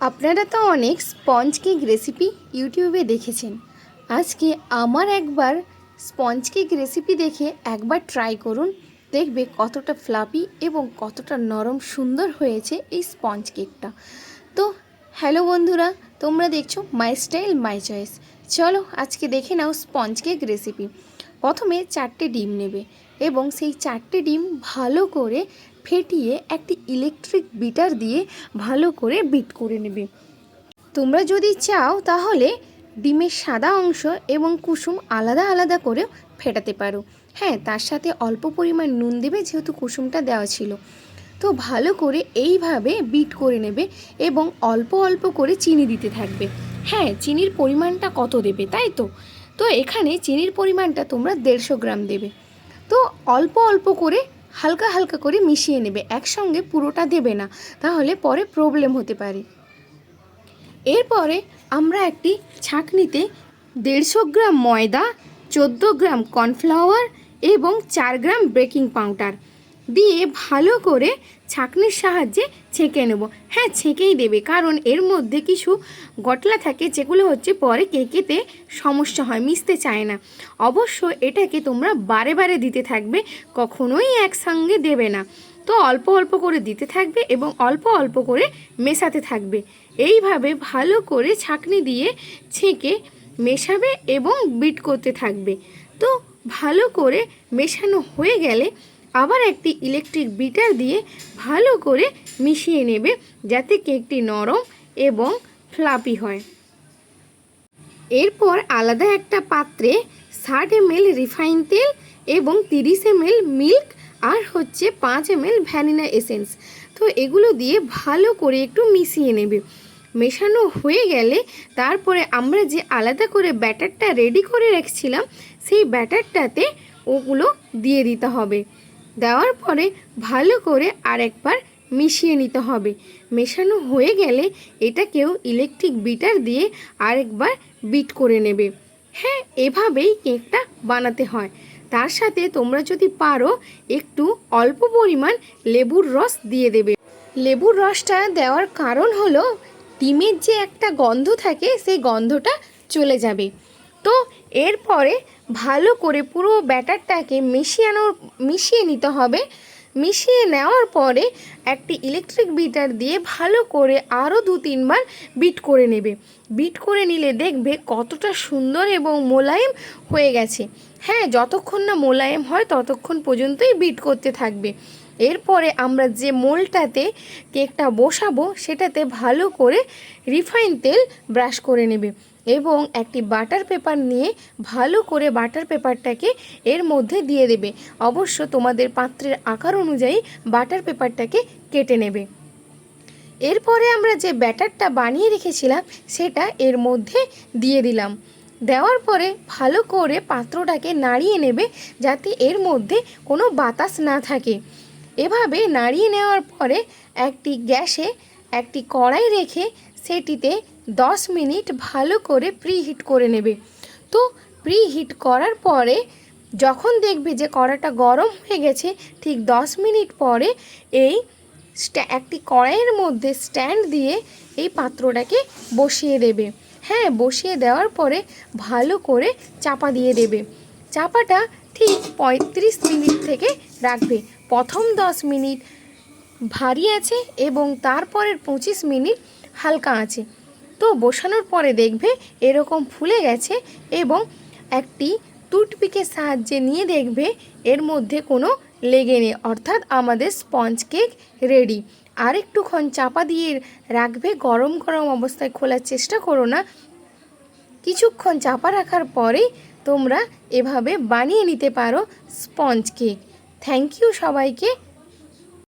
আপনারা তো অনেক স্পঞ্জ কেক রেসিপি ইউটিউবে দেখেছেন। আজকে আমার একবার স্পঞ্জ কেক রেসিপি দেখে একবার ট্রাই করুন, দেখবে কতটা ফ্লাফি এবং কতটা নরম সুন্দর হয়েছে এই স্পঞ্জ কেকটা। তো হ্যালো বন্ধুরা, তোমরা দেখছো মাই স্টাইল মাই চয়েস। চলো আজকে দেখে নাও স্পঞ্জ কেক রেসিপি। প্রথমে 4টে ডিম নেবে এবং সেই 4টে ডিম ভালো করে ফেটিয়ে একটি ইলেকট্রিক বিটার দিয়ে ভালো করে বিট করে নেবে। তোমরা যদি চাও তাহলে ডিমের সাদা অংশ এবং কুসুম আলাদা আলাদা করে ফেটাতে পারো। হ্যাঁ, তার সাথে অল্প পরিমাণ নুন দেবে, যেহেতু কুসুমটা দেওয়া ছিল। তো ভালো করে এইভাবে বিট করে নেবে এবং অল্প অল্প করে চিনি দিতে থাকবে। হ্যাঁ, চিনির পরিমাণটা কত দেবে তাই তো? তো এখানে চিনির পরিমাণটা তোমরা 150 গ্রাম দেবে। তো অল্প অল্প করে হালকা হালকা করে মিশিয়ে নেবে, একসঙ্গে পুরোটা দেবে না, তাহলে পরে প্রবলেম হতে পারে। এরপরে আমরা একটি ছাঁকনিতে 150 গ্রাম ময়দা, 14 গ্রাম কর্নফ্লাওয়ার এবং 4 গ্রাম বেকিং পাউডার দিয়ে ভালো করে ছাঁকনির সাহায্যে ছেঁকে নেব। হ্যাঁ, ছেঁকেই দেবে, কারণ এর মধ্যে কিছু গটলা থাকে যেগুলো হচ্ছে পরে কেকেতে সমস্যা হয়, মিশতে চায় না। অবশ্য এটাকে তোমরা বারে বারে দিতে থাকবে, কখনোই একসঙ্গে দেবে না। তো অল্প অল্প করে দিতে থাকবে এবং অল্প অল্প করে মেশাতে থাকবে। এইভাবে ভালো করে ছাঁকনি দিয়ে ছেঁকে মেশাবে এবং বিট করতে থাকবে। তো ভালো করে মেশানো হয়ে গেলে আবার একটি ইলেকট্রিক বিটার দিয়ে ভালো করে মিশিয়ে নেবে, যাতে কেকটি নরম এবং ফ্লাফি হয়। এরপর আলাদা একটা পাত্রে 60 ml রিফাইন তেল এবং 30 ml মিল্ক আর 5 ml ভ্যানিলা এসেন্স, তো এগুলো দিয়ে ভালো করে একটু মিশিয়ে নেবে। মেশানো হয়ে গেলে তারপরে আমরা যে আলাদা করে ব্যাটারটা রেডি করে রেখেছিলাম, সেই ব্যাটারটাতে ওগুলো দিয়ে দিতে হবে। দেওয়ার পরে ভালো করে আরেকবার মিশিয়ে নিতে হবে। মেশানো হয়ে গেলে এটাকেও ইলেকট্রিক বিটার দিয়ে আরেকবার বিট করে নেবে। হ্যাঁ, এভাবেই কেকটা বানাতে হয়। তার সাথে তোমরা যদি পারো একটু অল্প পরিমাণ লেবুর রস দিয়ে দেবে। লেবুর রসটা দেওয়ার কারণ হলো ডিমের যে একটা গন্ধ থাকে, সেই গন্ধটা চলে যাবে। তো এরপরে ভালো করে পুরো ব্যাটারটাকে মিশিয়ে নিতে হবে। মিশিয়ে নেওয়ার পরে একটি ইলেকট্রিক বিটার দিয়ে ভালো করে আরও 2-3 বার বিট করে নেবে। বিট করে নিলে দেখবে কতটা সুন্দর এবং মোলায়েম হয়ে গেছে। হ্যাঁ, যতক্ষণ না মোলায়েম হয় ততক্ষণ পর্যন্তই বিট করতে থাকবে। এরপরে আমরা যে মোলটাতে কেকটা বসাবো সেটাতে ভালো করে রিফাইন তেল ব্রাশ করে নেবে এবং একটি বাটার পেপার নিয়ে ভালো করে বাটার পেপারটাকে এর মধ্যে দিয়ে দেবে। অবশ্য তোমাদের পাত্রের আকার অনুযায়ী বাটার পেপারটাকে কেটে নেবে। এরপরে আমরা যে ব্যাটারটা বানিয়ে রেখেছিলাম সেটা এর মধ্যে দিয়ে দিলাম। দেওয়ার পরে ভালো করে পাত্রটাকে নাড়িয়ে নেবে, যাতে এর মধ্যে কোনো বাতাস না থাকে। এভাবে নাড়িয়ে নেওয়ার পরে গ্যাসে একটি কড়াই রেখে সেটিতে 10 মিনিট ভালো করে প্রিহিট করে নেবে। তো প্রিহিট করার পরে যখন দেখবে যে কড়াটা গরম হয়ে গেছে, ঠিক 10 মিনিট পরে একটি কড়াইয়ের মধ্যে স্ট্যান্ড দিয়ে এই পাত্রটাকে বসিয়ে দেবে। হ্যাঁ, বসিয়ে দেওয়ার পরে ভালো করে চাপা দিয়ে দেবে। চাপাটা ঠিক 35 মিনিট থেকে রাখবে। প্রথম 10 মিনিট ভারী আছে এবং তারপরের 25 মিনিট হালকা আছে। তো বসানোর পরে দেখবে এরকম ফুলে গেছে এবং একটি টুথপিকের সাহায্যে নিয়ে দেখবে এর মধ্যে কোনো লেগে নেই, অর্থাৎ আমাদের স্পঞ্জ কেক রেডি। আর একটুক্ষণ চাপা দিয়ে রাখবে, গরম গরম অবস্থায় খোলার চেষ্টা করো না। কিছুক্ষণ চাপা রাখার পরেই তোমরা এভাবে বানিয়ে নিতে পারো স্পঞ্জ কেক। থ্যাংক ইউ সবাইকে।